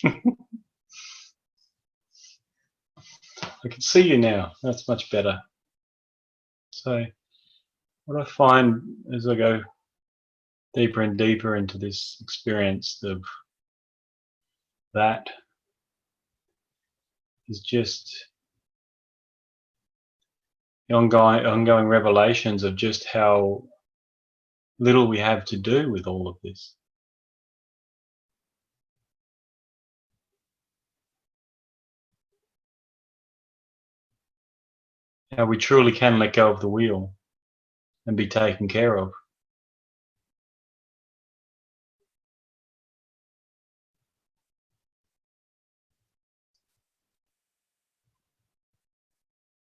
I can see you now. That's much better. So what I find as I go deeper and deeper into this experience of that is just the ongoing revelations of just how little we have to do with all of this. How we truly can let go of the wheel and be taken care of.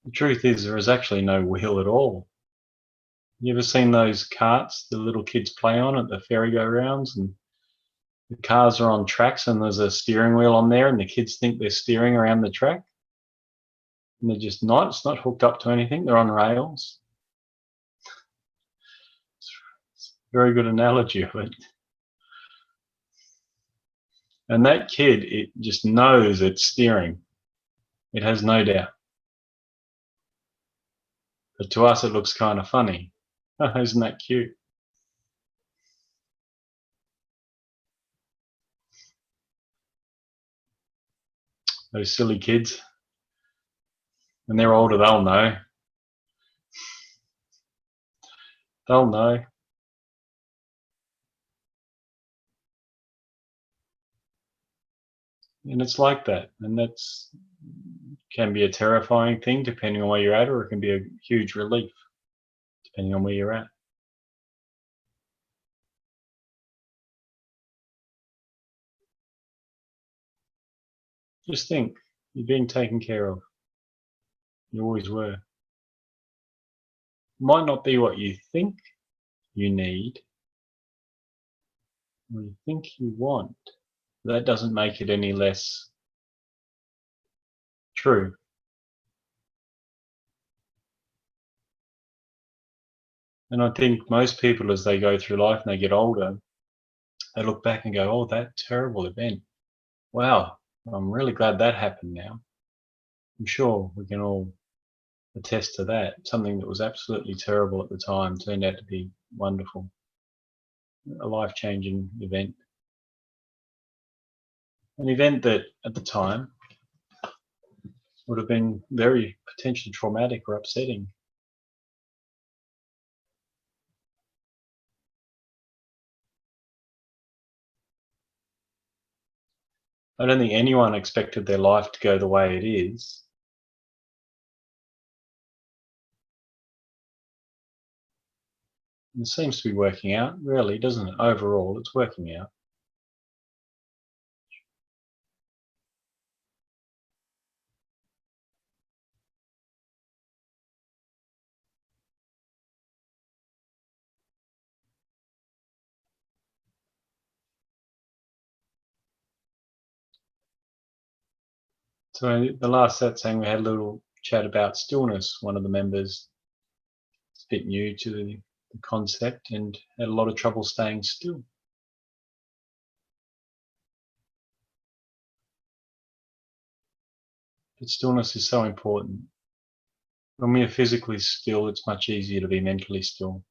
The truth is, there is actually no wheel at all. You ever seen those carts the little kids play on at the merry-go-rounds, and the cars are on tracks and there's a steering wheel on there and the kids think they're steering around the track? And they're just not. It's not hooked up to anything. They're on rails. It's a very good analogy of it. And that kid, it just knows it's steering. It has no doubt. But to us, it looks kind of funny. Oh, isn't that cute? Those silly kids. When they're older, they'll know. They'll know. And it's like that. And that's can be a terrifying thing depending on where you're at, or it can be a huge relief depending on where you're at. Just think, you're being taken care of. You always were. Might not be what you think you need, or you think you want. That doesn't make it any less true. And I think most people, as they go through life and they get older, they look back and go, oh, that terrible event. Wow, I'm really glad that happened now. I'm sure we can all attest to that. Something that was absolutely terrible at the time turned out to be wonderful. A life-changing event. An event that at the time would have been very potentially traumatic or upsetting. I don't think anyone expected their life to go the way it is. It seems to be working out, really, doesn't it? Overall, it's working out. So the last satsang we had a little chat about stillness. One of the members is a bit new to the concept and had a lot of trouble staying still. But stillness is so important. When we are physically still, it's much easier to be mentally still.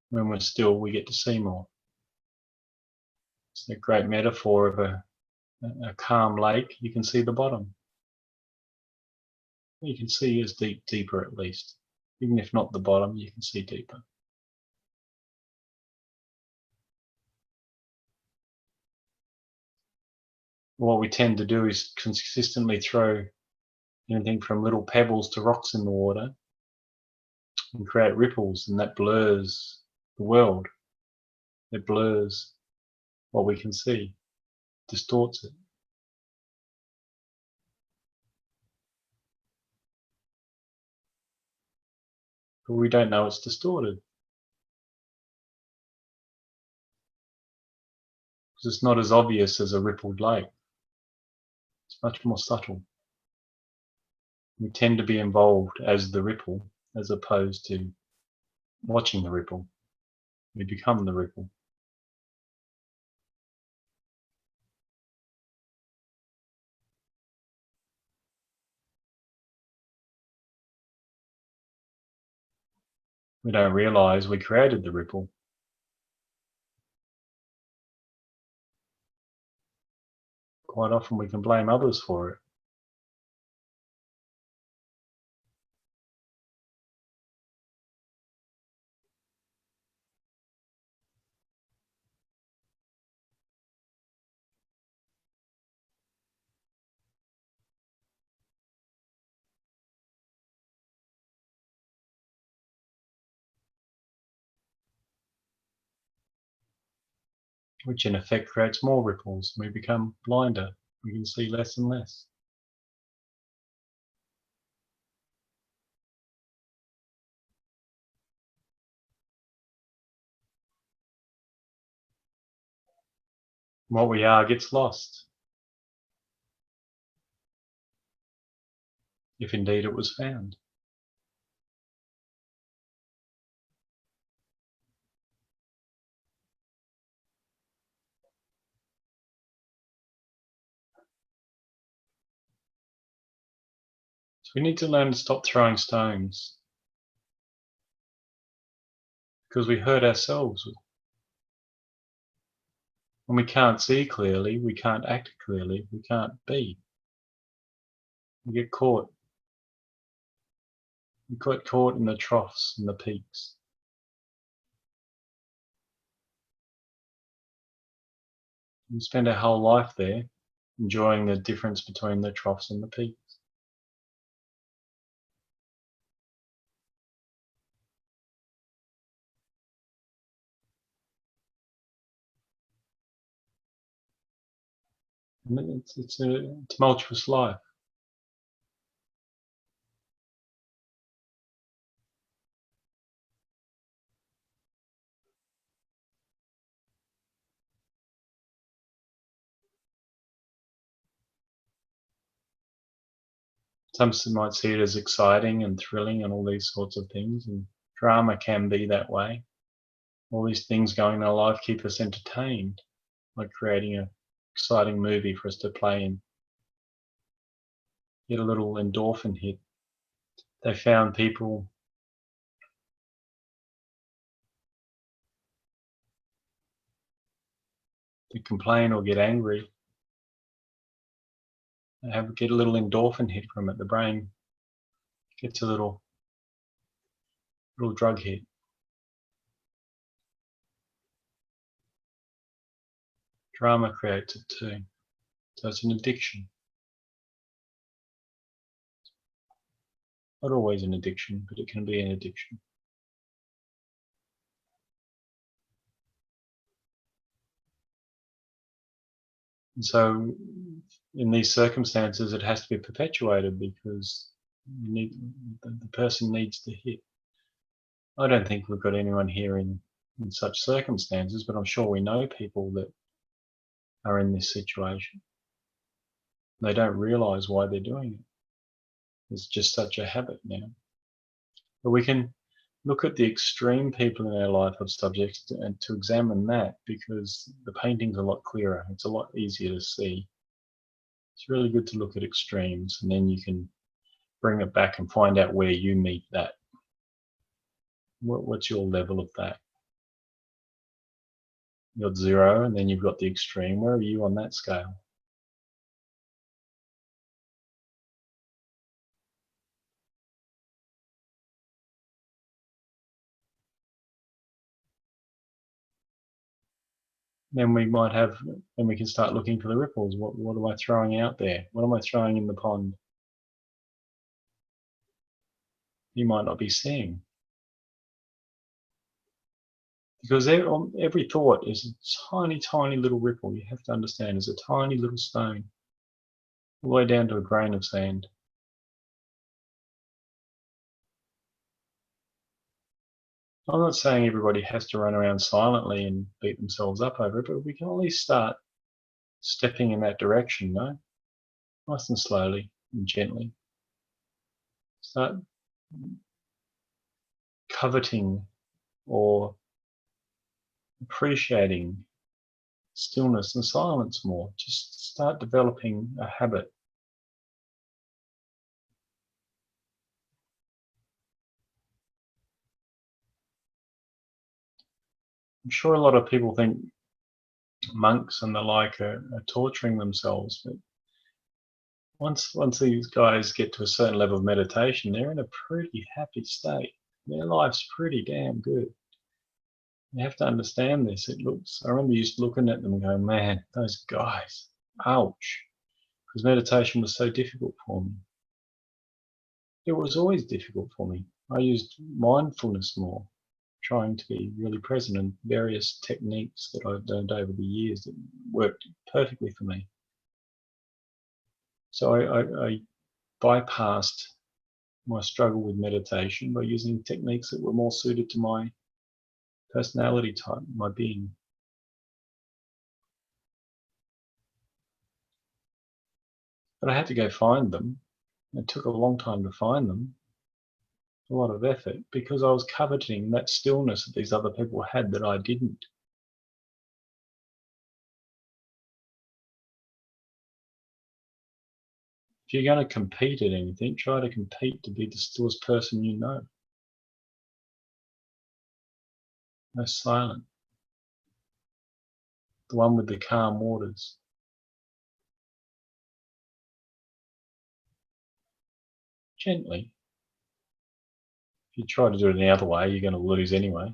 When we're still, we get to see more. It's a great metaphor of a calm lake. You can see the bottom. You can see as deeper at least. Even if not the bottom, you can see deeper. What we tend to do is consistently throw anything from little pebbles to rocks in the water and create ripples, and that blurs the world. It blurs what we can see, distorts it. But we don't know it's distorted. Because it's not as obvious as a rippled lake. It's much more subtle. We tend to be involved as the ripple, as opposed to watching the ripple. We become the ripple. We don't realize we created the ripple. Quite often we can blame others for it. Which in effect creates more ripples. We become blinder. We can see less and less. What we are gets lost, if indeed it was found. So we need to learn to stop throwing stones, because we hurt ourselves. When we can't see clearly, we can't act clearly, we can't be. We get caught. We get caught in the troughs and the peaks. We spend our whole life there, enjoying the difference between the troughs and the peaks. And it's a tumultuous life. Some might see it as exciting and thrilling and all these sorts of things, and drama can be that way. All these things going in our life keep us entertained, like creating an exciting movie for us to play in. Get a little endorphin hit. They found people that complain or get angry. They get a little endorphin hit from it. The brain gets a little drug hit. Drama creates it too. So it's an addiction. Not always an addiction, but it can be an addiction. And so in these circumstances, it has to be perpetuated, because the person needs to hit. I don't think we've got anyone here in such circumstances, but I'm sure we know people that are in this situation. They don't realize why they're doing it. It's just such a habit now. But we can look at the extreme people in our life of subjects and to examine that, because the painting's a lot clearer. It's a lot easier to see. It's really good to look at extremes, and then you can bring it back and find out where you meet that. What's your level of that? You've got 0, and then you've got the extreme. Where are you on that scale? Then we can start looking for the ripples. What am I throwing out there? What am I throwing in the pond? You might not be seeing. Because every thought is a tiny, tiny little ripple. You have to understand, it's a tiny little stone, all the way down to a grain of sand. I'm not saying everybody has to run around silently and beat themselves up over it, but we can at least start stepping in that direction, no? Nice and slowly and gently. Start coveting or appreciating stillness and silence more. Just start developing a habit. I'm sure a lot of people think monks and the like are torturing themselves, but once these guys get to a certain level of meditation, they're in a pretty happy state. Their life's pretty damn good. You have to understand this. I remember just looking at them and going, man, those guys, ouch. Because meditation was so difficult for me. It was always difficult for me. I used mindfulness more, trying to be really present, and various techniques that I've learned over the years that worked perfectly for me. So I bypassed my struggle with meditation by using techniques that were more suited to my personality type, my being. But I had to go find them. It took a long time to find them, a lot of effort, because I was coveting that stillness that these other people had that I didn't. If you're going to compete at anything, try to compete to be the stillest person you know. Most silent. The one with the calm waters. Gently. If you try to do it any other way, you're going to lose anyway.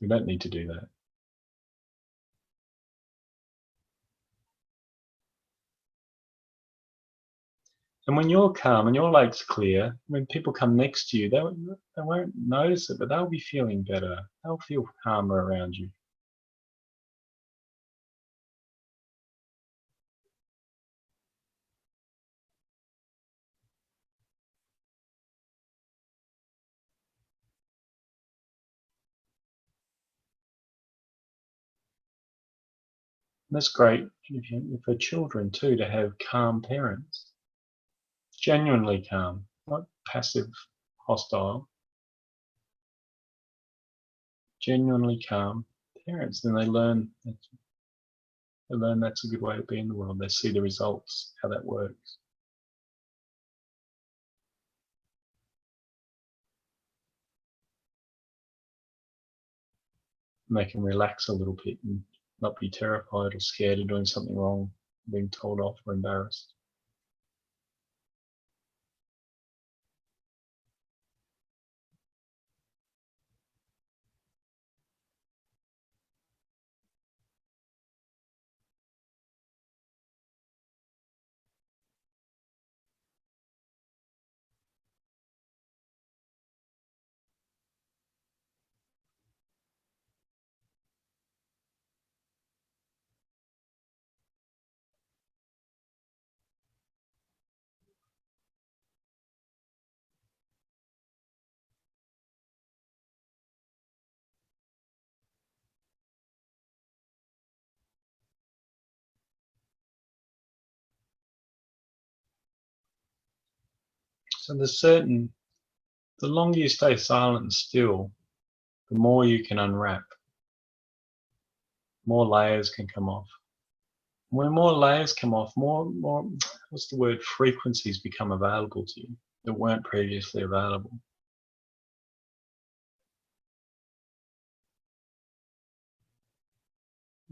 We don't need to do that. And when you're calm and your lake's clear, when people come next to you, they won't notice it, but they'll be feeling better. They'll feel calmer around you. And that's great for children too, to have calm parents. Genuinely calm, not passive, hostile. Genuinely calm parents. Then they learn that's a good way to be in the world. They see the results, how that works. And they can relax a little bit and not be terrified or scared of doing something wrong, being told off or embarrassed. So the longer you stay silent and still, the more you can unwrap. More layers can come off. When more layers come off, more what's the word, frequencies become available to you that weren't previously available.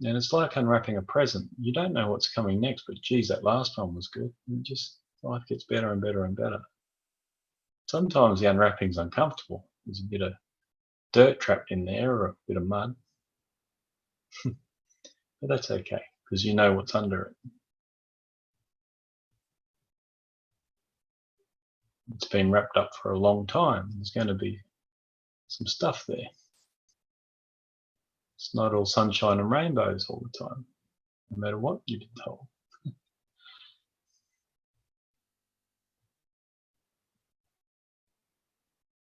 And it's like unwrapping a present. You don't know what's coming next, but geez, that last one was good. And life gets better and better and better. Sometimes the unwrapping's uncomfortable. There's a bit of dirt trapped in there or a bit of mud. But that's okay, because you know what's under it. It's been wrapped up for a long time. There's going to be some stuff there. It's not all sunshine and rainbows all the time, no matter what you've been told.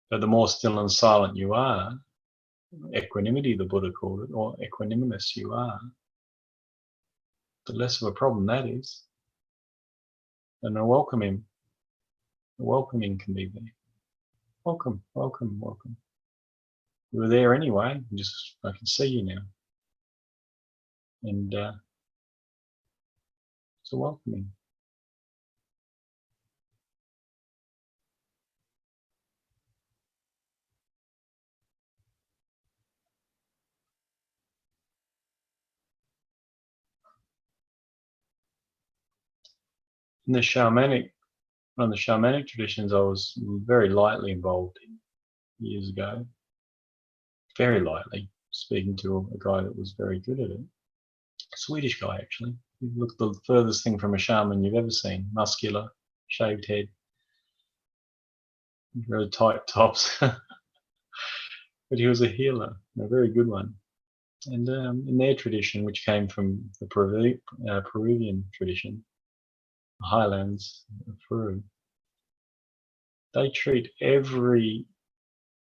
But the more still and silent you are, equanimity the Buddha called it, or equanimous you are, the less of a problem that is. And the welcoming can be there. Welcome, welcome, welcome. You were there anyway, I can see you now. And it's a welcoming. In the shamanic, on the shamanic traditions, I was very lightly involved in years ago. Very lightly, speaking to a guy that was very good at it. A Swedish guy, actually. He looked the furthest thing from a shaman you've ever seen. Muscular, shaved head, really tight tops. But he was a healer, a very good one. And in their tradition, which came from the Peruvian tradition, the highlands of Peru, they treat every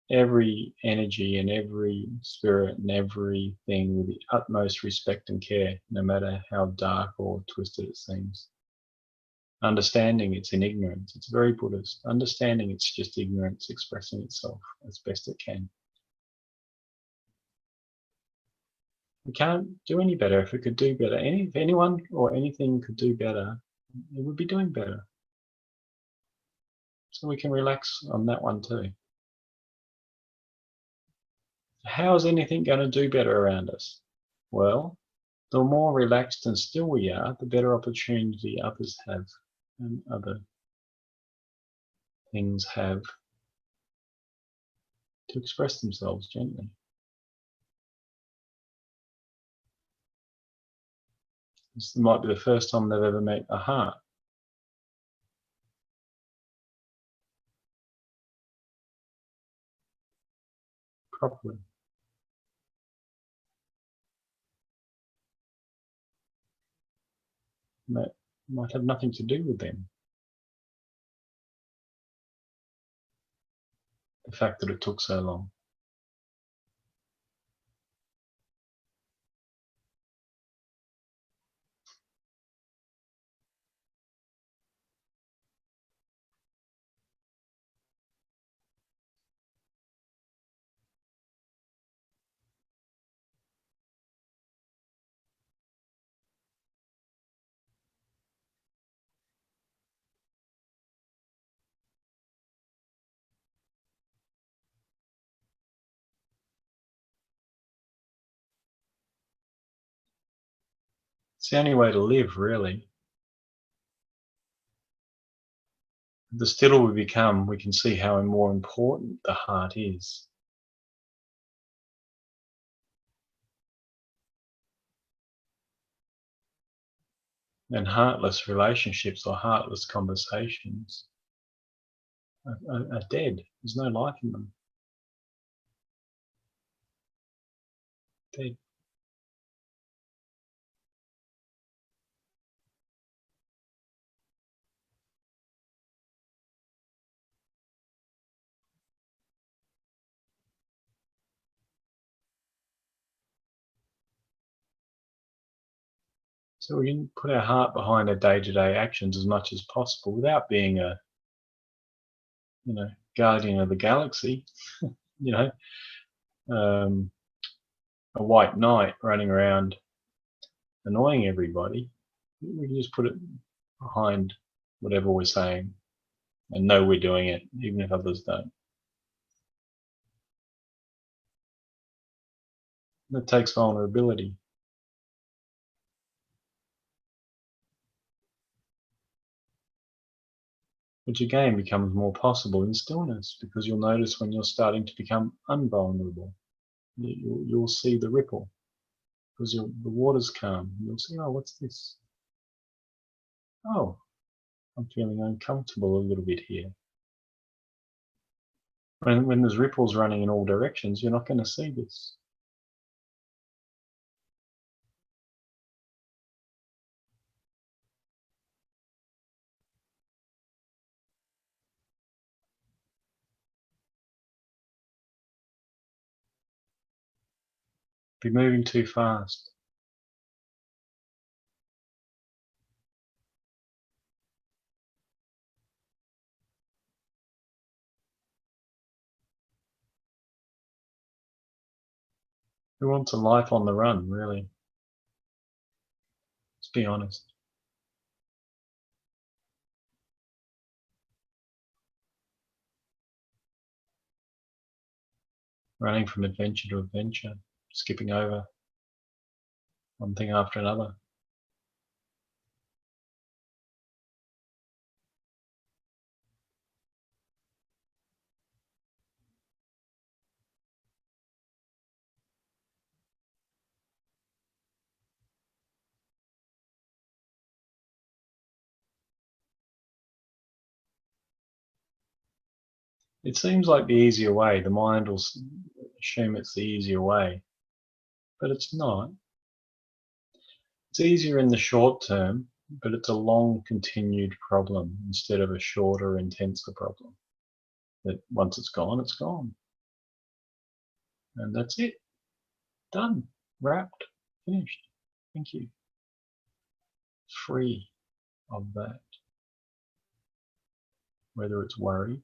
energy and every spirit and everything with the utmost respect and care, no matter how dark or twisted it seems. Understanding it's in ignorance. It's very Buddhist. Understanding it's just ignorance expressing itself as best it can. We can't do any better. If we could do better, if anyone or anything could do better, it would be doing better. So we can relax on that one too. How is anything going to do better around us? Well, the more relaxed and still we are, the better opportunity others have and other things have to express themselves gently. This might be the first time they've ever met a heart. Properly. And that might have nothing to do with them. The fact that it took so long. It's the only way to live, really. The stiller we become, we can see how more important the heart is. And heartless relationships or heartless conversations are dead. There's no life in them. Dead. So we can put our heart behind our day-to-day actions as much as possible without being a, guardian of the galaxy, a white knight running around annoying everybody. We can just put it behind whatever we're saying and know we're doing it, even if others don't. That takes vulnerability. Which again becomes more possible in stillness, because you'll notice when you're starting to become unvulnerable, you'll see the ripple, because the water's calm. You'll see, oh, what's this? Oh, I'm feeling uncomfortable a little bit here. When there's ripples running in all directions, you're not going to see this. Be moving too fast. Who wants a life on the run, really? Let's be honest. Running from adventure to adventure, skipping over one thing after another. It seems like the easier way. The mind will assume it's the easier way, but it's not. It's easier in the short term, but it's a long continued problem instead of a shorter, intenser problem. That once it's gone, it's gone. And that's it. Done. Wrapped. Finished. Thank you. Free of that. Whether it's worry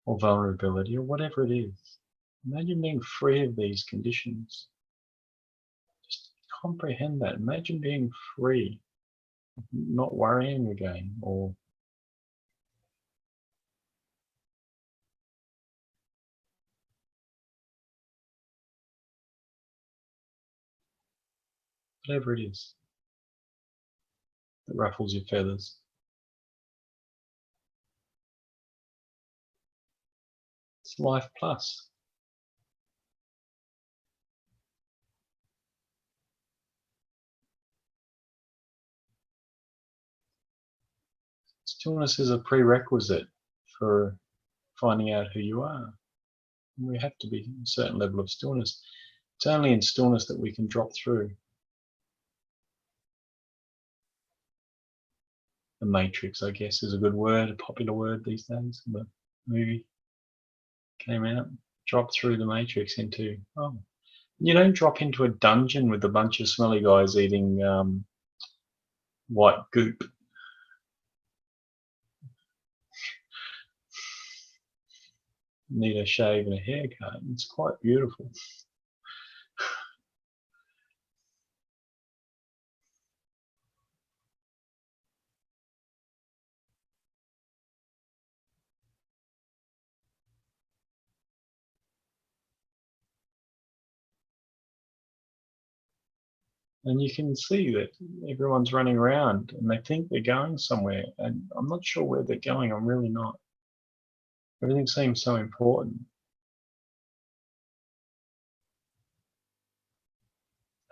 or vulnerability or whatever it is. Imagine being free of these conditions. Just comprehend that. Imagine being free, not worrying again, or whatever it is that ruffles your feathers. It's life plus. Stillness is a prerequisite for finding out who you are. We have to be in a certain level of stillness. It's only in stillness that we can drop through the matrix, I guess is a good word, a popular word these days. The movie came out, drop through the matrix into, oh, you don't drop into a dungeon with a bunch of smelly guys eating white goop. Need a shave and a haircut. It's quite beautiful. And you can see that everyone's running around and they think they're going somewhere. And I'm not sure where they're going. I'm really not. Everything seems so important.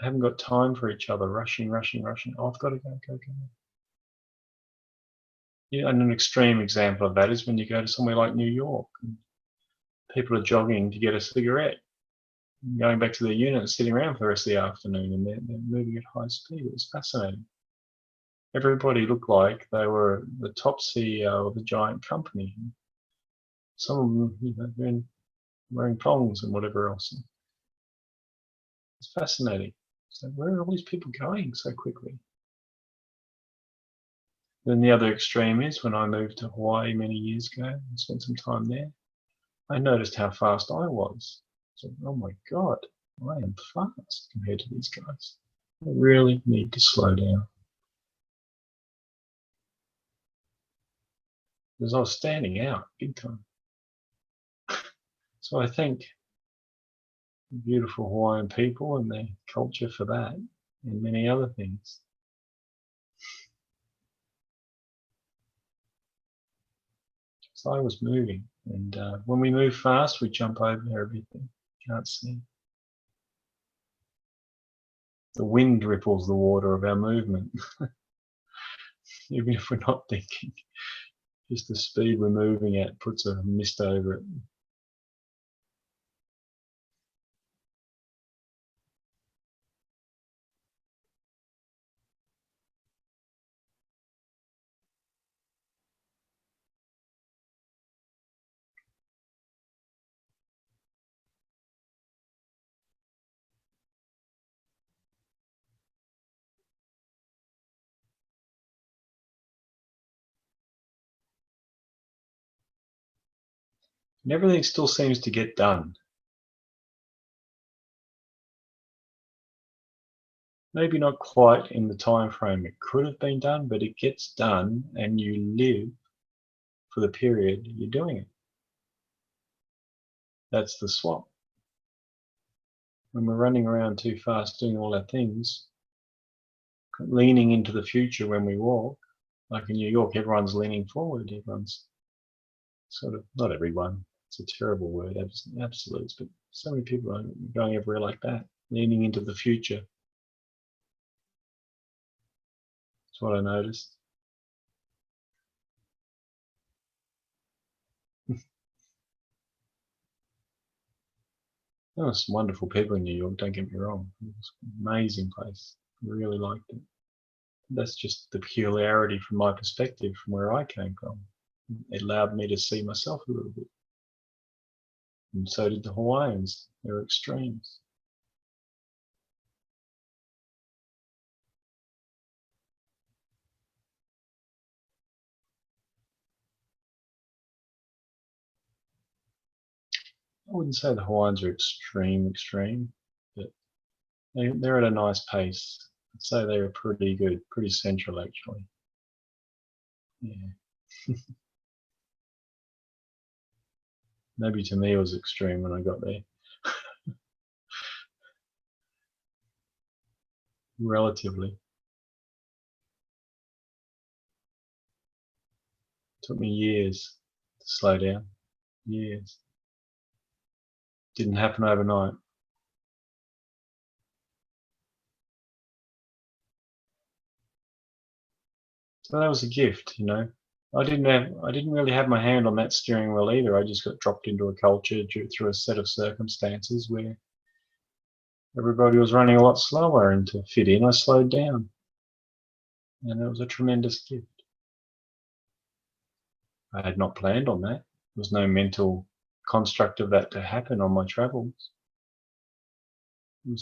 I haven't got time for each other, rushing. Oh, I've got to go. Yeah, and an extreme example of that is when you go to somewhere like New York. And people are jogging to get a cigarette, going back to their unit and sitting around for the rest of the afternoon, and they're moving at high speed. It was fascinating. Everybody looked like they were the top CEO of a giant company. Some of them, wearing thongs and whatever else. It's fascinating. So where are all these people going so quickly? Then the other extreme is when I moved to Hawaii many years ago and spent some time there, I noticed how fast I was. So, oh my God, I am fast compared to these guys. I really need to slow down. Because I was standing out big time. So I thank the beautiful Hawaiian people and their culture for that and many other things. So I was moving, and when we move fast, we jump over everything. Can't see. The wind ripples the water of our movement, even if we're not thinking. Just the speed we're moving at puts a mist over it. And everything still seems to get done. Maybe not quite in the time frame it could have been done, but it gets done and you live for the period you're doing it. That's the swap. When we're running around too fast doing all our things, leaning into the future when we walk, like in New York, everyone's leaning forward. Everyone's sort of, not everyone, it's a terrible word, absolutes, but so many people are going everywhere like that, leaning into the future. That's what I noticed. There were some wonderful people in New York, don't get me wrong. It was an amazing place. I really liked it. That's just the peculiarity from my perspective, from where I came from. It allowed me to see myself a little bit. And so did the Hawaiians. They were extremes. I wouldn't say the Hawaiians are extreme, but they're at a nice pace. I'd say they're pretty good, pretty central actually. Yeah. Maybe to me it was extreme when I got there. Relatively. It took me years to slow down. Years. Didn't happen overnight. So that was a gift, you know. I didn't really have my hand on that steering wheel either. I just got dropped into a culture through a set of circumstances where everybody was running a lot slower, and to fit in, I slowed down. And it was a tremendous gift. I had not planned on that. There was no mental construct of that to happen on my travels. It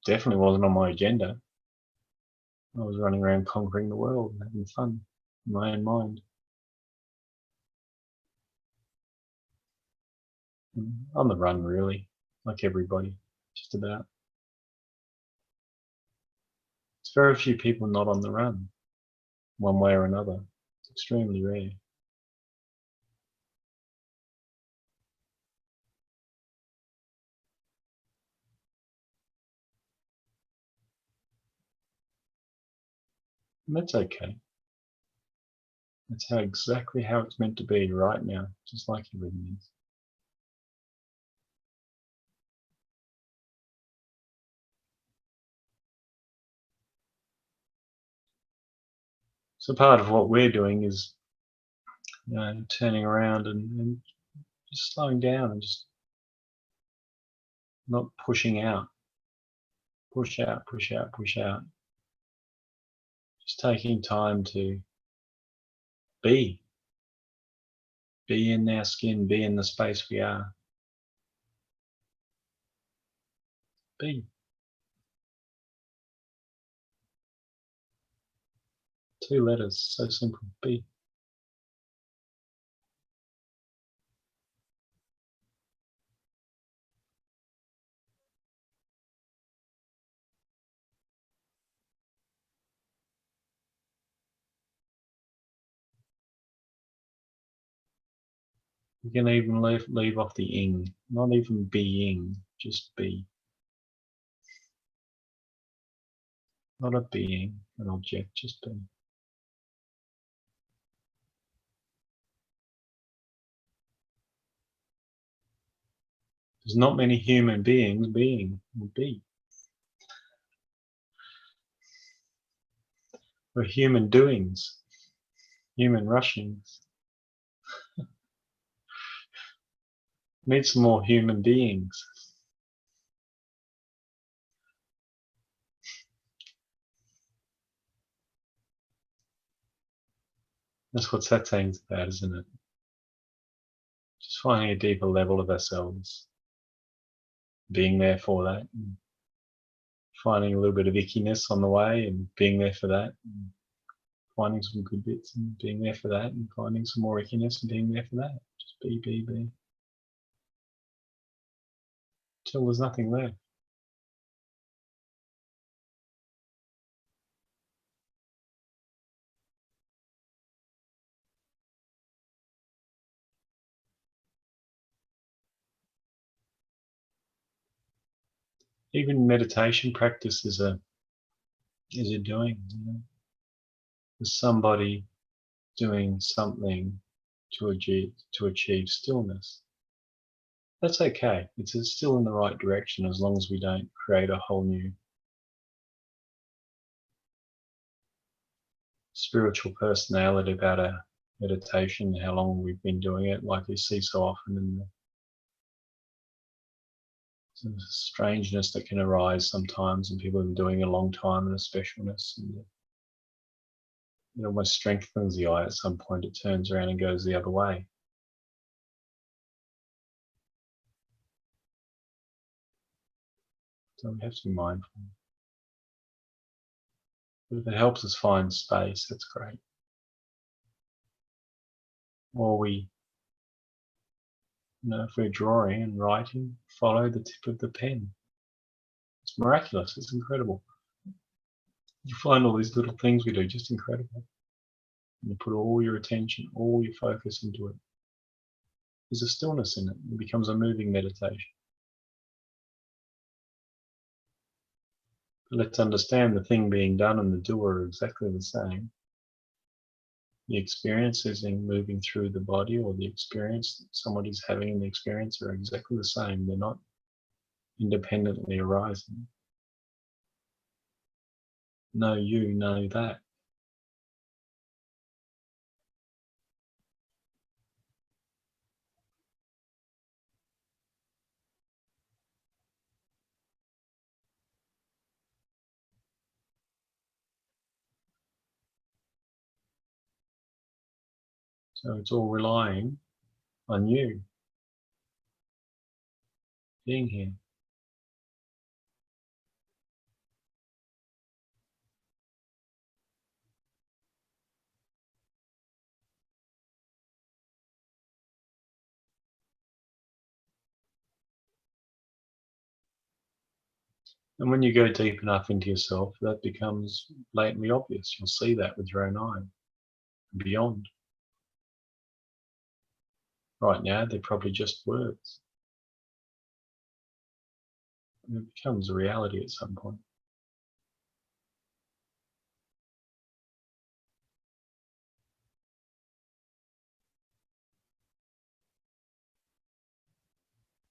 definitely wasn't on my agenda. I was running around conquering the world and having fun in my own mind. On the run, really, like everybody, just about. It's very few people not on the run, one way or another. It's extremely rare. And that's okay. That's exactly how it's meant to be right now, just like everything is. So part of what we're doing is, turning around and just slowing down and just not pushing out, push out, push out, push out. Just taking time to be, be in our skin, be in the space we are, be. 2 letters, so simple, be. You can even leave off the ing, not even being, just be. Not a being, an object, just be. There's not many human beings being, or be. We're human doings, human rushings. Need some more human beings. That's what Satsang's about, isn't it? Just finding a deeper level of ourselves, being there for that, and finding a little bit of ickiness on the way and being there for that, and finding some good bits and being there for that, and finding some more ickiness and being there for that. Just be. Till there's nothing left. Even meditation practice is a doing. There's somebody doing something to achieve stillness. That's okay. It's still in the right direction as long as we don't create a whole new spiritual personality about our meditation, how long we've been doing it, like we see so often in a strangeness that can arise sometimes, and people have been doing it a long time, and a specialness, and it almost strengthens the eye. At some point, it turns around and goes the other way. So we have to be mindful. But if it helps us find space, that's great. Or we, if we're drawing and writing, follow the tip of the pen. It's miraculous. It's incredible. You find all these little things we do just incredible. And you put all your attention, all your focus into it. There's a stillness in it. It becomes a moving meditation. But let's understand the thing being done and the doer are exactly the same. The experiences in moving through the body, or the experience that somebody's having in the experience, are exactly the same. They're not independently arising. Know you, know that. So it's all relying on you being here. And when you go deep enough into yourself, that becomes blatantly obvious. You'll see that with your own eye. Beyond. Right now, they're probably just words. And it becomes a reality at some point.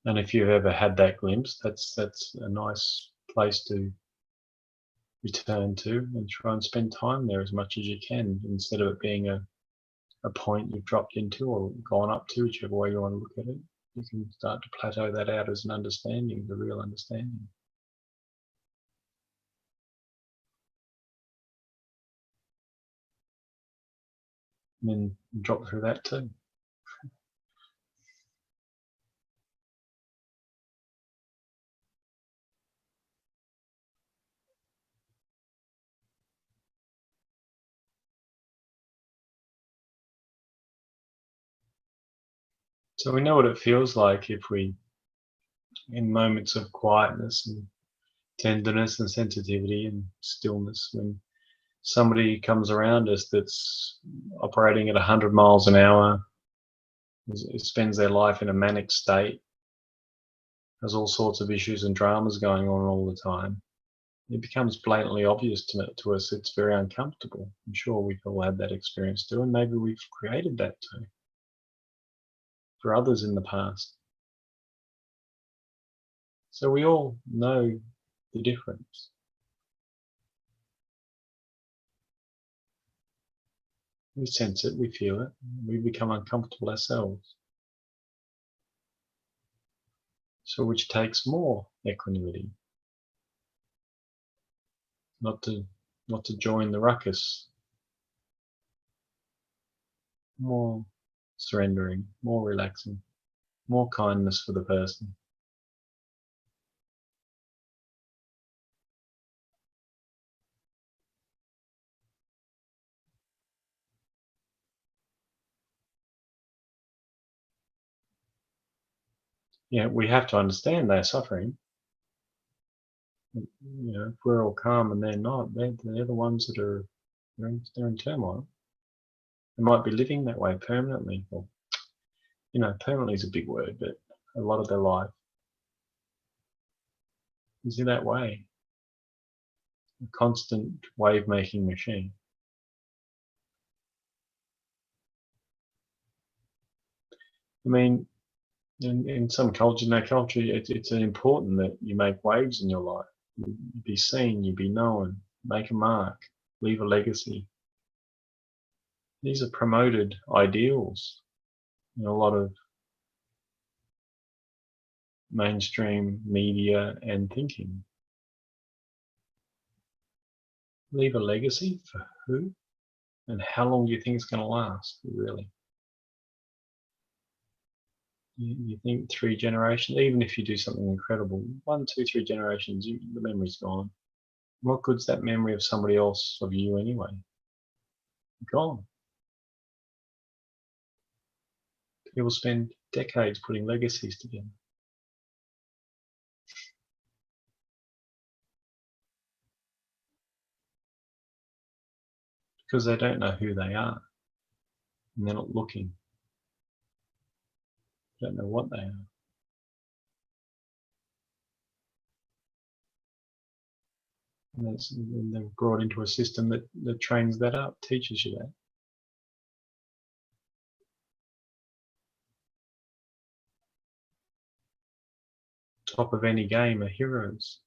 And if you've ever had that glimpse, that's a nice place to return to and try and spend time there as much as you can, instead of it being a point you've dropped into or gone up to, whichever way you want to look at it. You can start to plateau that out as an understanding, the real understanding. And then drop through that too. So we know what it feels like if we, in moments of quietness and tenderness and sensitivity and stillness, when somebody comes around us that's operating at 100 miles an hour, spends their life in a manic state, has all sorts of issues and dramas going on all the time, it becomes blatantly obvious to us it's very uncomfortable. I'm sure we've all had that experience too, and maybe we've created that too for others in the past. So we all know the difference. We sense it, we feel it, we become uncomfortable ourselves. So which takes more equanimity, not to join the ruckus, more surrendering, more relaxing, more kindness for the person. Yeah, we have to understand they're suffering. If we're all calm and they're not, they're the ones that are they're in turmoil. They might be living that way permanently. Or, permanently is a big word, but a lot of their life is in that way. A constant wave-making machine. I mean, in some culture, in our culture, it's important that you make waves in your life. You be seen, you be known, make a mark, leave a legacy. These are promoted ideals in a lot of mainstream media and thinking. Leave a legacy for who? And how long do you think it's going to last, really? You think 3 generations, even if you do something incredible, 1, 2, 3 generations, the memory's gone. What good's that memory of somebody else of you anyway? Gone. People spend decades putting legacies together. Because they don't know who they are. And they're not looking. They don't know what they are. And they're brought into a system that trains that up, teaches you that. Top of any game are heroes.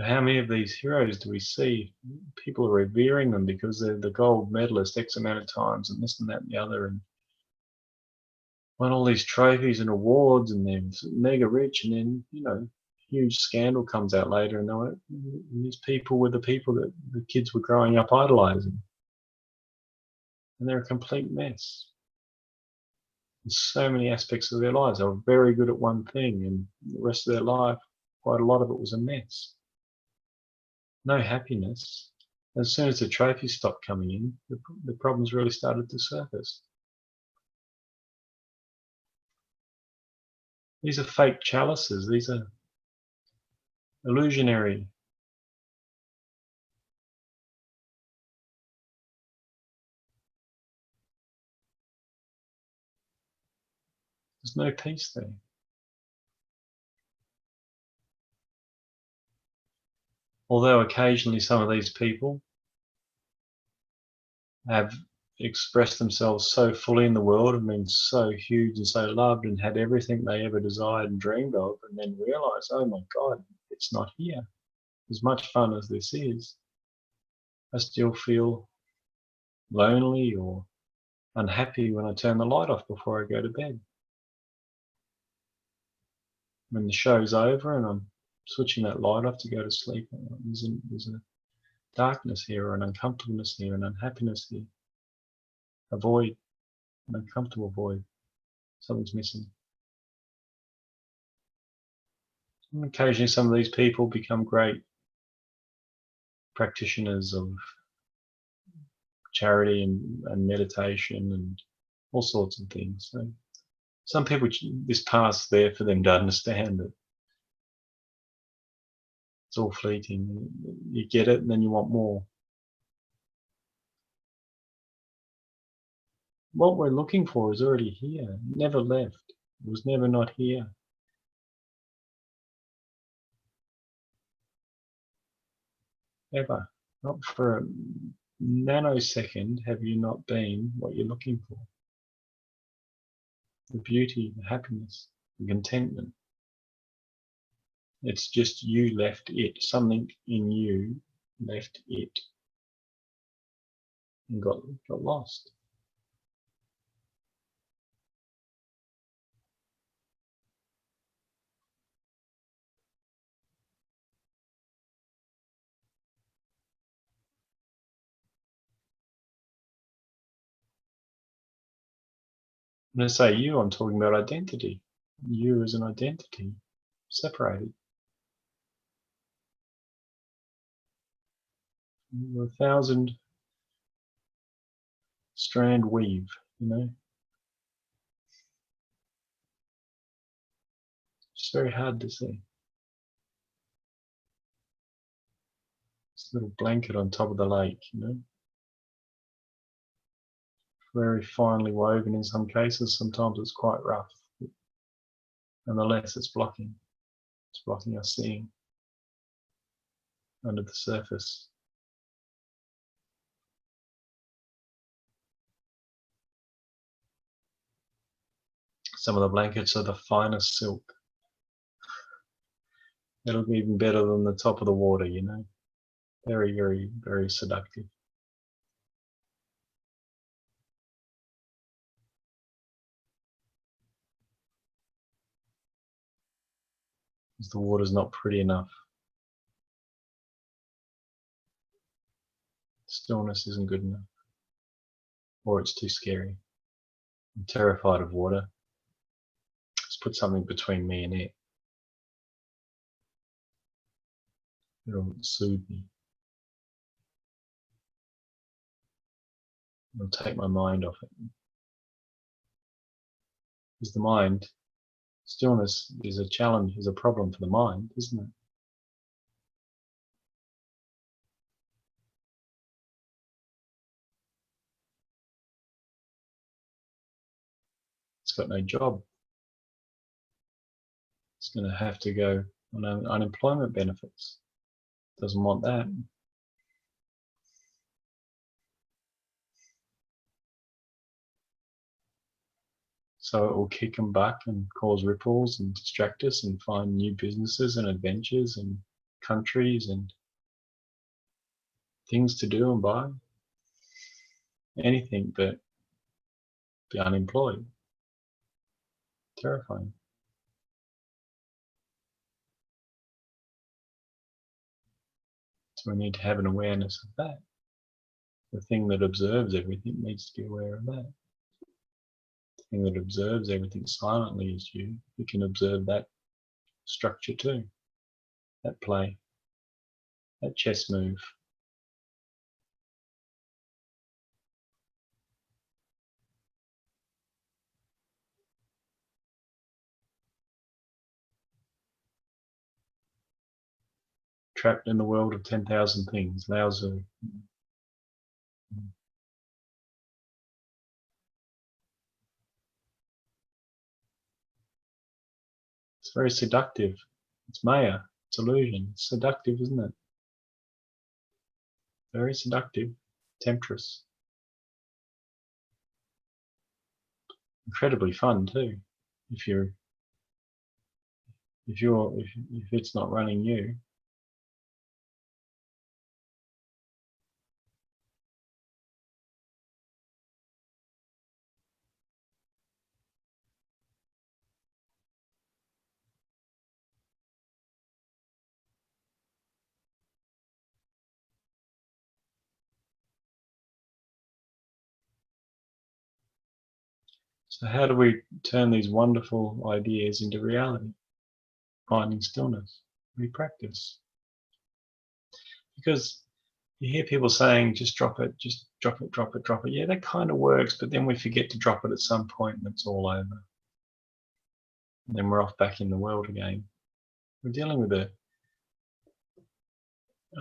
How many of these heroes do we see? People are revering them because they're the gold medalist X amount of times and this and that and the other, and won all these trophies and awards, and they're mega rich, and then, you know, huge scandal comes out later, and these people were the people that the kids were growing up idolizing, and they're a complete mess. In so many aspects of their lives, they were very good at one thing, and the rest of their life, quite a lot of it was a mess. No happiness. As soon as the trophies stopped coming in, the problems really started to surface. These are fake chalices. These are illusionary. There's no peace there. Although occasionally some of these people have expressed themselves so fully in the world and been so huge and so loved and had everything they ever desired and dreamed of, and then realize, oh my God, it's not here. As much fun as this is, I still feel lonely or unhappy when I turn the light off before I go to bed. When the show's over and I'm switching that light off to go to sleep, there's a darkness here, or an uncomfortableness here, an unhappiness here. A void, an uncomfortable void. Something's missing. And occasionally some of these people become great practitioners of charity and meditation and all sorts of things. So some people, this path's there for them to understand that it's all fleeting. You get it and then you want more. What we're looking for is already here. It never left. It was never not here. Ever. Not for a nanosecond have you not been what you're looking for. The beauty, the happiness, the contentment. It's just you left it. Something in you left it and got lost. When I say you, I'm talking about identity. You as an identity, separated. You're 1,000 strand weave, you know. It's very hard to see. This little blanket on top of the lake, you know. Very finely woven in some cases. Sometimes it's quite rough. Nonetheless, it's blocking us seeing under the surface. Some of the blankets are the finest silk. It'll be even better than the top of the water, you know. Very, very, very seductive. Because the water's not pretty enough. Stillness isn't good enough. Or it's too scary. I'm terrified of water. Let's put something between me and it. It'll soothe me. It'll take my mind off it. Because the mind, stillness is a challenge, is a problem for the mind, isn't it? It's got no job. It's going to have to go on unemployment benefits. Doesn't want that. So it will kick them back and cause ripples and distract us and find new businesses and adventures and countries and things to do and buy. Anything but be unemployed. Terrifying. So we need to have an awareness of that. The thing that observes everything needs to be aware of that. The thing that observes everything silently is you. You can observe that structure too. That play. That chess move. Trapped in the world of 10,000 things. Lao Tzu. It's very seductive. It's Maya. It's illusion. It's seductive, isn't it? Very seductive. Temptress. Incredibly fun too. If it's not running you. So how do we turn these wonderful ideas into reality? Finding stillness. We practice. Because you hear people saying, just drop it, drop it. Yeah, that kind of works, but then we forget to drop it at some point and it's all over. And then we're off back in the world again. We're dealing with I've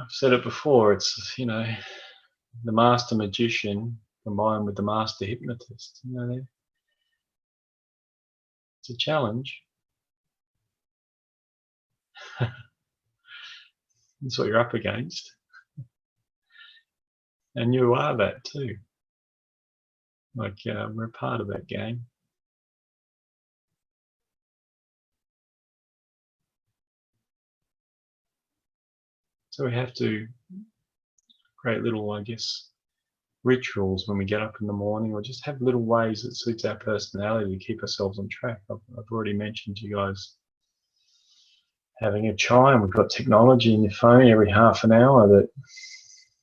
said it before, it's, the master magician combined with the master hypnotist. It's a challenge. That's what you're up against. And you are that too. Like, we're part of that game. So we have to create little, I guess, rituals when we get up in the morning, or just have little ways that suits our personality to keep ourselves on track. I've already mentioned to you guys having a chime. We've got technology in your phone every half an hour that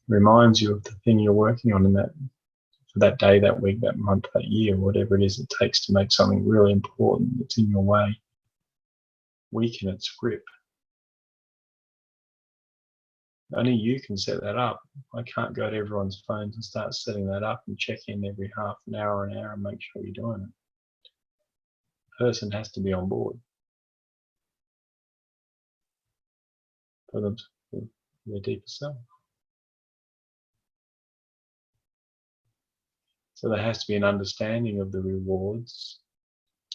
reminds you of the thing you're working on in that, for that day, that week, that month, that year, whatever it is it takes to make something really important that's in your way weaken its grip. Only you can set that up. I can't go to everyone's phones and start setting that up and check in every half an hour and make sure you're doing it. The person has to be on board for them, for their deeper self. So there has to be an understanding of the rewards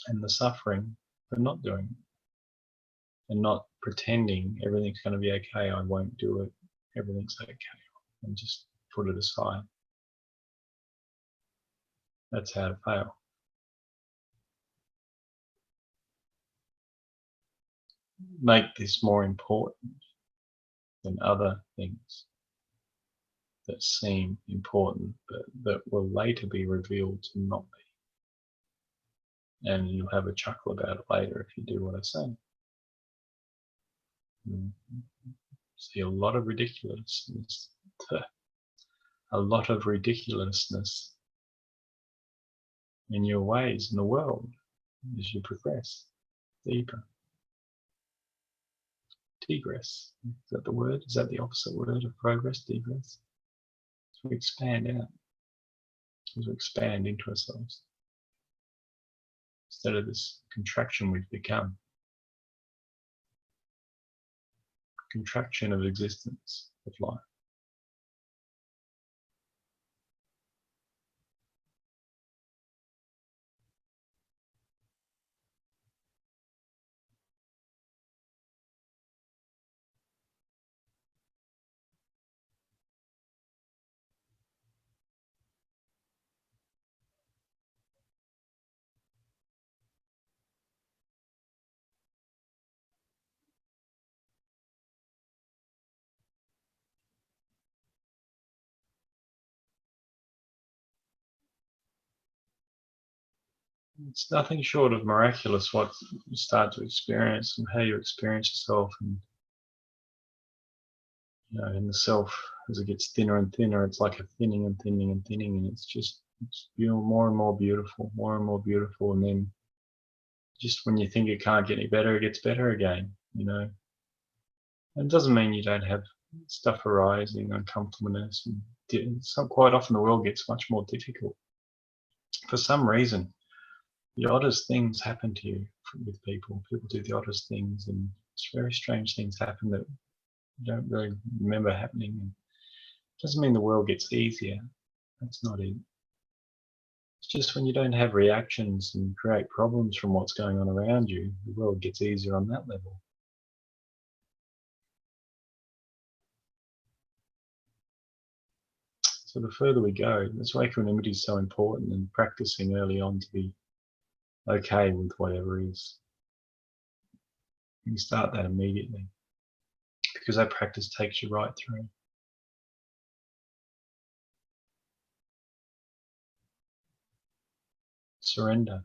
and the suffering for not doing it, and not pretending everything's going to be okay. I won't do it. Everything's okay, and just put it aside. That's how to fail. Make this more important than other things that seem important, but that will later be revealed to not be. And you'll have a chuckle about it later if you do what I say. See a lot of ridiculousness. A lot of ridiculousness in your ways in the world as you progress deeper. Degress. Is that the word? Is that the opposite word of progress? Degress. So we expand out. As we expand into ourselves. Instead of this contraction we've become. Contraction of existence, of life. It's nothing short of miraculous what you start to experience and how you experience yourself, and in the self as it gets thinner and thinner. It's like a thinning and thinning and thinning, and it's more and more beautiful, more and more beautiful, and then just when you think it can't get any better, it gets better again. And it doesn't mean you don't have stuff arising, uncomfortableness, and quite often the world gets much more difficult. For some reason, the oddest things happen to you with people. People do the oddest things, and it's very strange things happen that you don't really remember happening. And it doesn't mean the world gets easier. That's not it. It's just when you don't have reactions and create problems from what's going on around you, the world gets easier on that level. So the further we go, that's why equanimity is so important, and practicing early on to be okay with whatever is. You start that immediately, because that practice takes you right through. Surrender.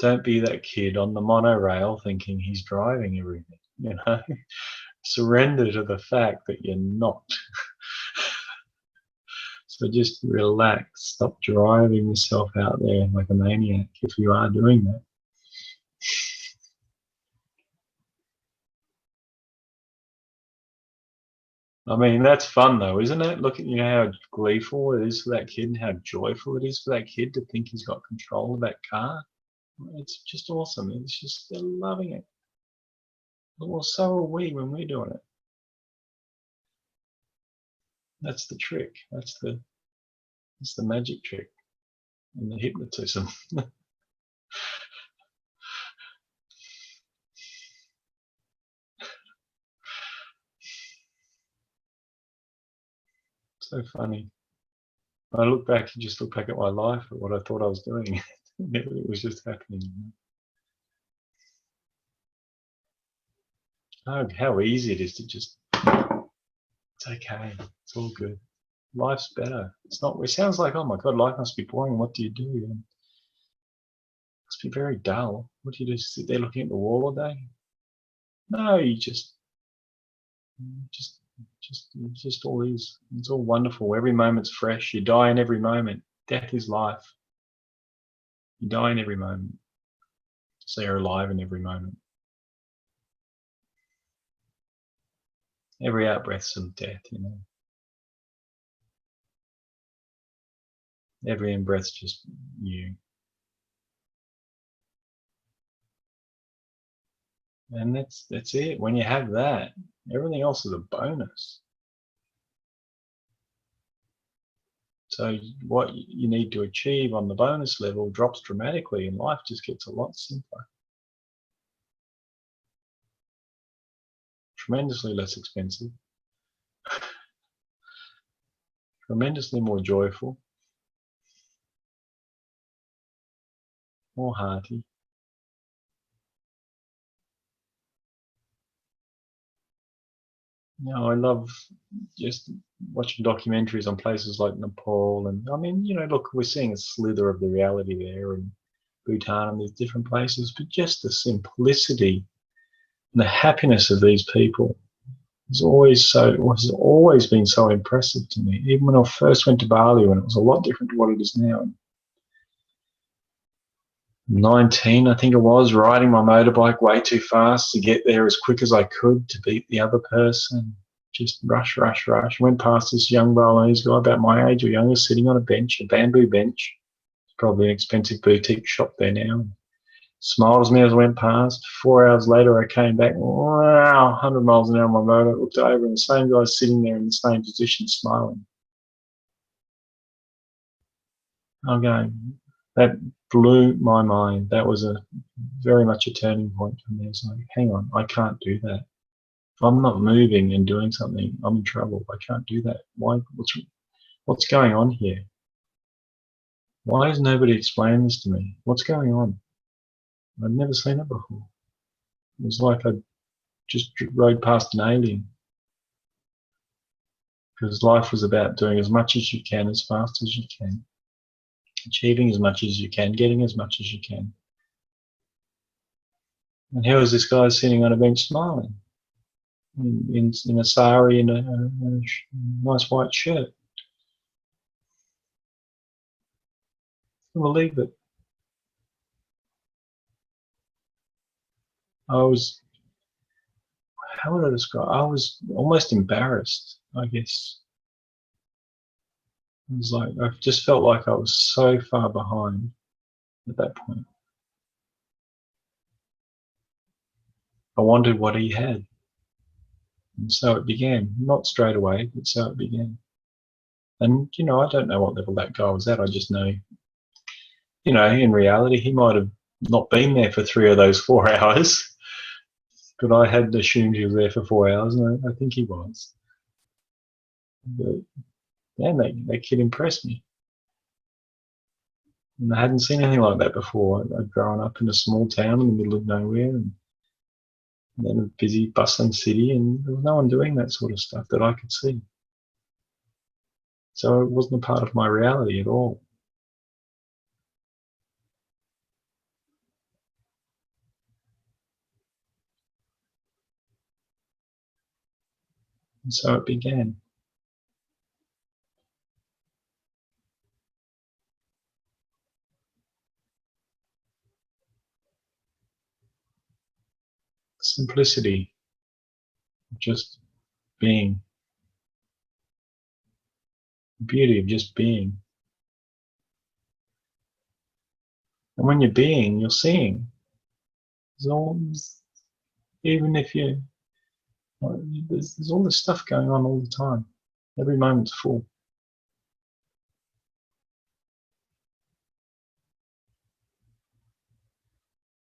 Don't be that kid on the monorail thinking he's driving everything. Surrender to the fact that you're not. So just relax. Stop driving yourself out there like a maniac if you are doing that. I mean, that's fun though, isn't it? Look at how gleeful it is for that kid and how joyful it is for that kid to think he's got control of that car. It's just awesome. It's just, they're loving it. Well, so are we when we're doing it. That's the trick. That's the magic trick and the hypnotism. So funny. I look back and just look back at my life, at what I thought I was doing. It was just happening. Oh, how easy it is to just, it's okay, it's all good. Life's better. It's not, it sounds like, oh my God, life must be boring. What do you do? It must be very dull. What do you do? Sit there looking at the wall all day? No, you just all is. It's all wonderful. Every moment's fresh. You die in every moment. Death is life. You die in every moment. So you're alive in every moment. Every out-breath's some death, Every in-breath's just you. And that's it. When you have that, everything else is a bonus. So what you need to achieve on the bonus level drops dramatically, and life just gets a lot simpler. Tremendously less expensive. Tremendously more joyful. More hearty. I love just watching documentaries on places like Nepal, and I mean, look, we're seeing a slither of the reality there, and Bhutan and these different places, but just the simplicity and the happiness of these people has always been so impressive to me. Even when I first went to Bali, when it was a lot different to what it is now. 19, I think it was, riding my motorbike way too fast to get there as quick as I could to beat the other person. Just rush. Went past this young Balinese guy about my age or younger, sitting on a bench, a bamboo bench. It's probably an expensive boutique shop there now. Smiled at me as I went past. 4 hours later, I came back, wow, 100 miles an hour on my motor, looked over, and the same guy's sitting there in the same position, smiling. I'm going, that blew my mind. That was very much a turning point for me. It's like, hang on, I can't do that. If I'm not moving and doing something, I'm in trouble. I can't do that. Why? What's going on here? Why has nobody explained this to me? What's going on? I'd never seen it before. It was like I just rode past an alien. Because life was about doing as much as you can, as fast as you can, achieving as much as you can, getting as much as you can. And here was this guy sitting on a bench smiling in a sari and a nice white shirt. I can't believe it. How would I describe? I was almost embarrassed, I guess. It was like, I just felt like I was so far behind at that point. I wanted what he had. And so it began, not straight away, but so it began. And, I don't know what level that guy was at. I just know, in reality, he might have not been there for 3 of those 4 hours. But I had assumed he was there for 4 hours, and I think he was. But, man, that kid impressed me. And I hadn't seen anything like that before. I'd grown up in a small town in the middle of nowhere, and then a busy, bustling city, and there was no one doing that sort of stuff that I could see. So it wasn't a part of my reality at all. And so it began. Simplicity, just being. The beauty of just being. And when you're being, you're seeing. Even if there's all this stuff going on all the time. Every moment's full.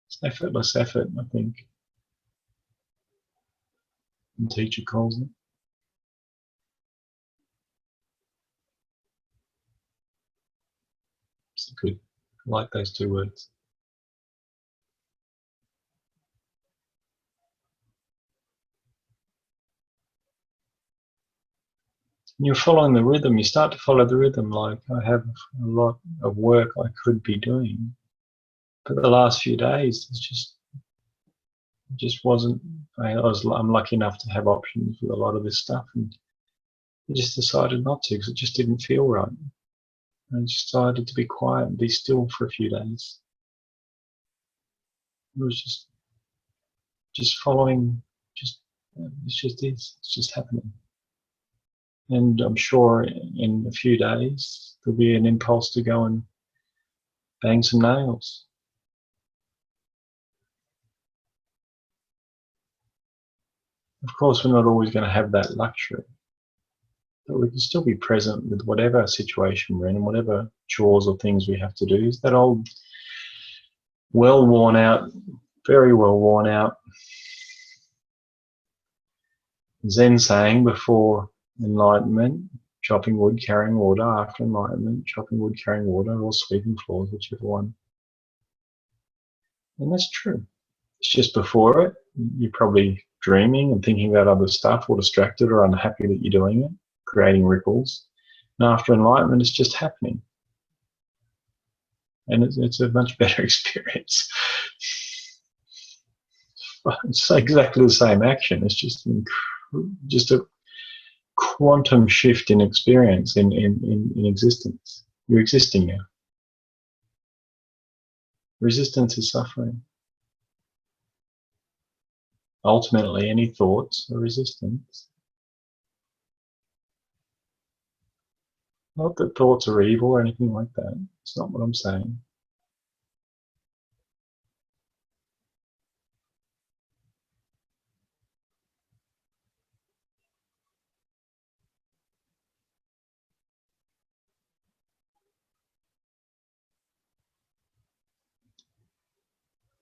It's effortless effort, I think. The teacher calls it. It's good. I like those 2 words. You're following the rhythm. You start to follow the rhythm. Like, I have a lot of work I could be doing, but the last few days, it just wasn't. I'm lucky enough to have options with a lot of this stuff, and I just decided not to because it just didn't feel right. I decided to be quiet and be still for a few days. It was just following. It's just happening. And I'm sure in a few days there'll be an impulse to go and bang some nails. Of course, we're not always going to have that luxury, but we can still be present with whatever situation we're in and whatever chores or things we have to do. Is that old, well worn out, very well worn out Zen saying before enlightenment: chopping wood, carrying water; after enlightenment, chopping wood, carrying water, or sweeping floors, whichever one. And that's true. It's just before it, you're probably dreaming and thinking about other stuff, or distracted or unhappy that you're doing it, creating ripples. And after enlightenment, it's just happening. and it's a much better experience. It's exactly the same action. It's just a quantum shift in experience, in existence. You're existing now. Resistance is suffering. Ultimately, any thoughts are resistance. Not that thoughts are evil or anything like that. It's not what I'm saying.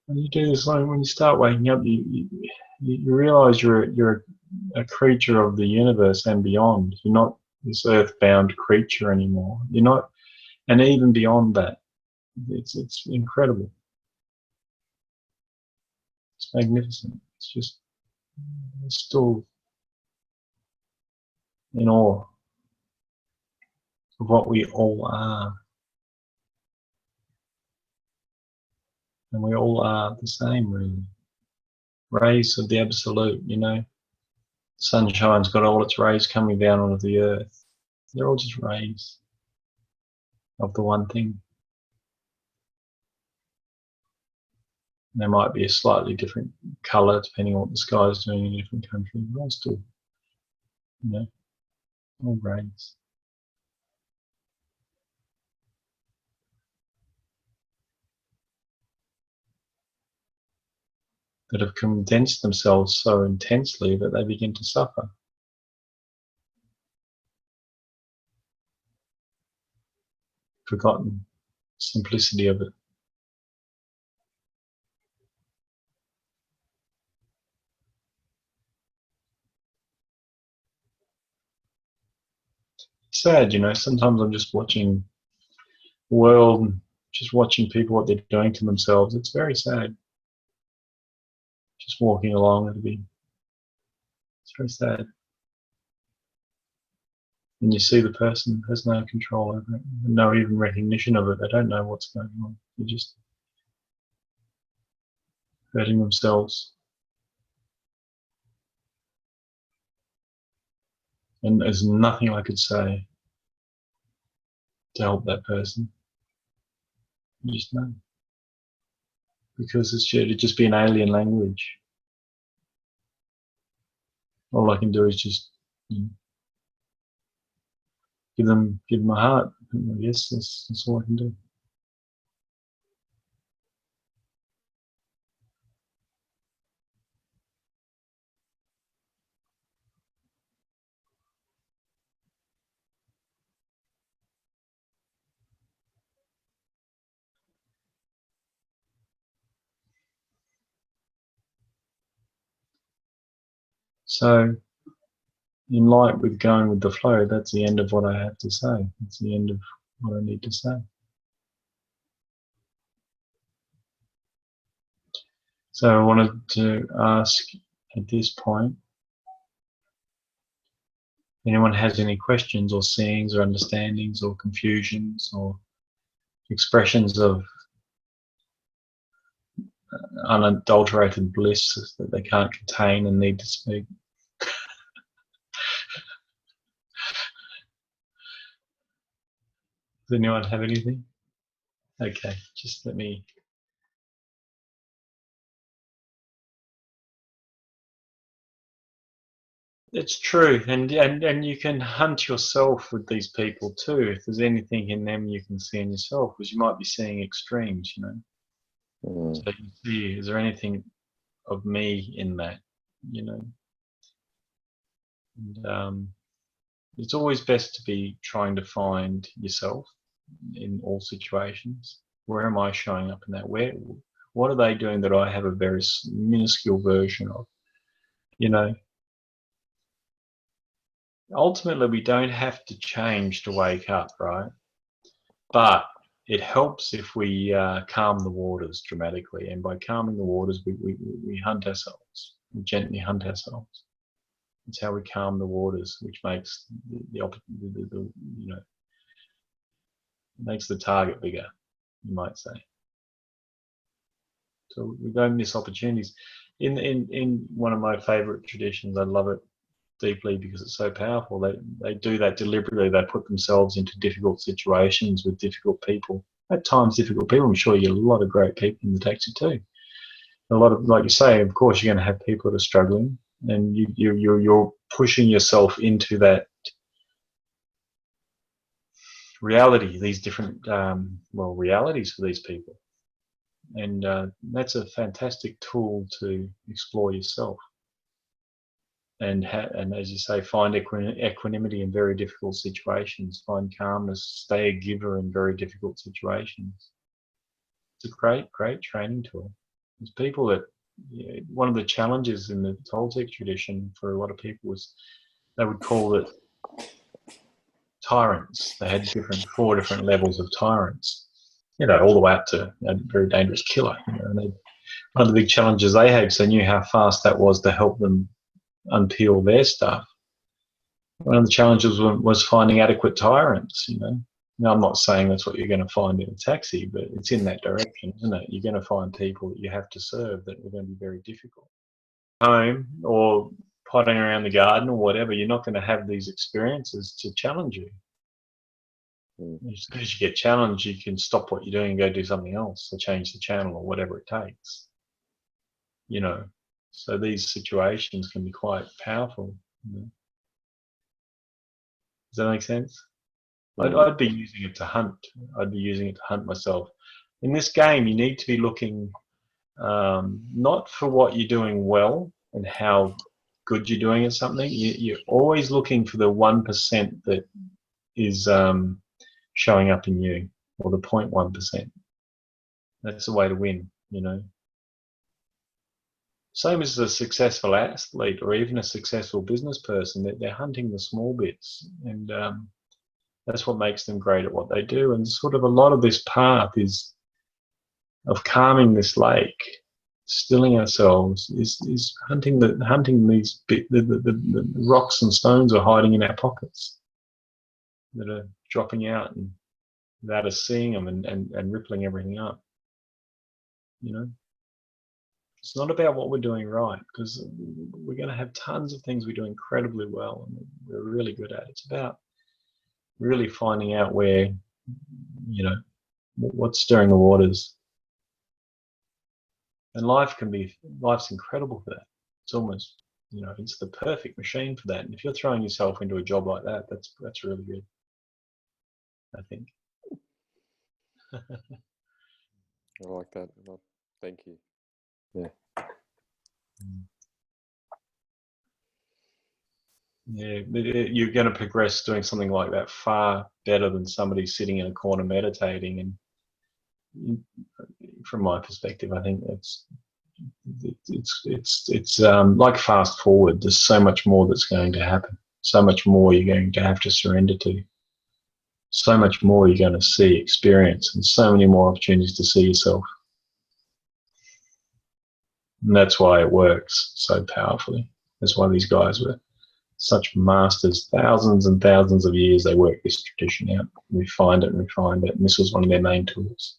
When you do this, when you start waking up, you realize you're a creature of the universe and beyond. You're not this earthbound creature anymore. You're not, and even beyond that, it's incredible. It's magnificent. It's just, it's still in awe of what we all are, and we all are the same, really. Rays of the absolute, you know. Sunshine's got all its rays coming down onto the earth. They're all just rays of the one thing. They might be a slightly different colour depending on what the sky is doing in a different country. But all still, you know, all rays. That have condensed themselves so intensely that they begin to suffer. Forgotten simplicity of it. Sad, you know, sometimes I'm just watching the world, just watching people, what they're doing to themselves. It's very sad. Just walking along, it's very sad. And you see the person has no control over it, no even recognition of it. They don't know what's going on. They're just hurting themselves. And there's nothing I could say to help that person. You just know. Because it'd just be an alien language. All I can do is just, you know, give them my heart. I guess that's all I can do. So, in light with going with the flow, that's the end of what I have to say. That's the end of what I need to say. So I wanted to ask at this point, if anyone has any questions or seeings or understandings or confusions or expressions of unadulterated bliss that they can't contain and need to speak. Does anyone have anything? Okay, just let me. It's true, and you can hunt yourself with these people too. If there's anything in them you can see in yourself, because you might be seeing extremes, you know. So you see, is there anything of me in that, you know? And it's always best to be trying to find yourself in all situations. Where am I showing up in that? What are they doing that I have a very minuscule version of? You know, ultimately we don't have to change to wake up, right? But it helps if we calm the waters dramatically, and by calming the waters, we hunt ourselves, we gently hunt ourselves. It's how we calm the waters, which makes the you know, makes the target bigger. you might say. So we don't miss opportunities. In one of my favorite traditions, I love it deeply because it's so powerful. They do that deliberately. They put themselves into difficult situations with difficult people. At times, difficult people. I'm sure you get a lot of great people in the taxi too. A lot of, like you say, of course, you're going to have people that are struggling, and you're pushing yourself into that reality. These different realities for these people, and that's a fantastic tool to explore yourself. And as you say, find equanimity in very difficult situations. Find calmness. Stay a giver in very difficult situations. It's a great training tool. There's people that one of the challenges in the Toltec tradition for a lot of people was they would call it tyrants. They had 4 different levels of tyrants. All the way up to a very dangerous killer. And one of the big challenges they had, because they knew how fast that was to help them unpeel their stuff. One of the challenges was finding adequate tyrants. Now, I'm not saying that's what you're going to find in a taxi, but it's in that direction, isn't it? You're going to find people that you have to serve that are going to be very difficult. Home or potting around the garden or whatever, you're not going to have these experiences to challenge you. As soon as you get challenged, you can stop what you're doing and go do something else or change the channel or whatever it takes. So these situations can be quite powerful. Does that make sense? I'd be using it to hunt. I'd be using it to hunt myself. In this game, you need to be looking not for what you're doing well and how good you're doing at something. You're always looking for the 1% that is showing up in you, or the 0.1%. That's the way to win, Same as a successful athlete or even a successful business person, they're hunting the small bits, and that's what makes them great at what they do. And sort of a lot of this path is of calming this lake, stilling ourselves, is hunting these the rocks and stones are hiding in our pockets that are dropping out and without us seeing them and rippling everything up. It's not about what we're doing right, because we're going to have tons of things we do incredibly well and we're really good at. It's about really finding out where, what's stirring the waters. And life's incredible for that. It's almost, it's the perfect machine for that. And if you're throwing yourself into a job like that, that's really good, I think. I like that a lot. Thank you. Yeah. Yeah, you're going to progress doing something like that far better than somebody sitting in a corner meditating. And from my perspective, I think it's like fast forward. There's so much more that's going to happen. So much more you're going to have to surrender to. So much more you're going to see, experience, and so many more opportunities to see yourself. And that's why it works so powerfully. That's why these guys were such masters. Thousands and thousands of years they worked this tradition out, refined it, and this was one of their main tools.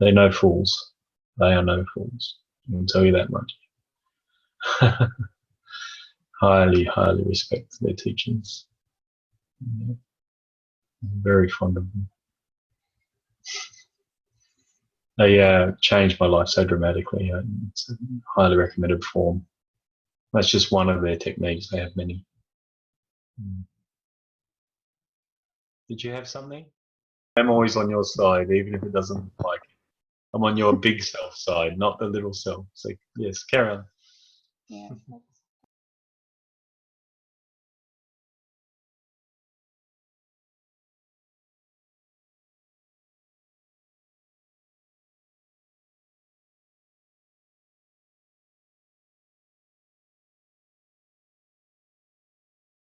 They're no fools. They are no fools. I can tell you that much. Highly, highly respect their teachings. Yeah. I'm very fond of them. They changed my life so dramatically. It's a highly recommended form. That's just one of their techniques. They have many. Did you have something? I'm always on your side, even if it doesn't look like it. I'm on your big self side, not the little self. So yes, carry on. Yeah,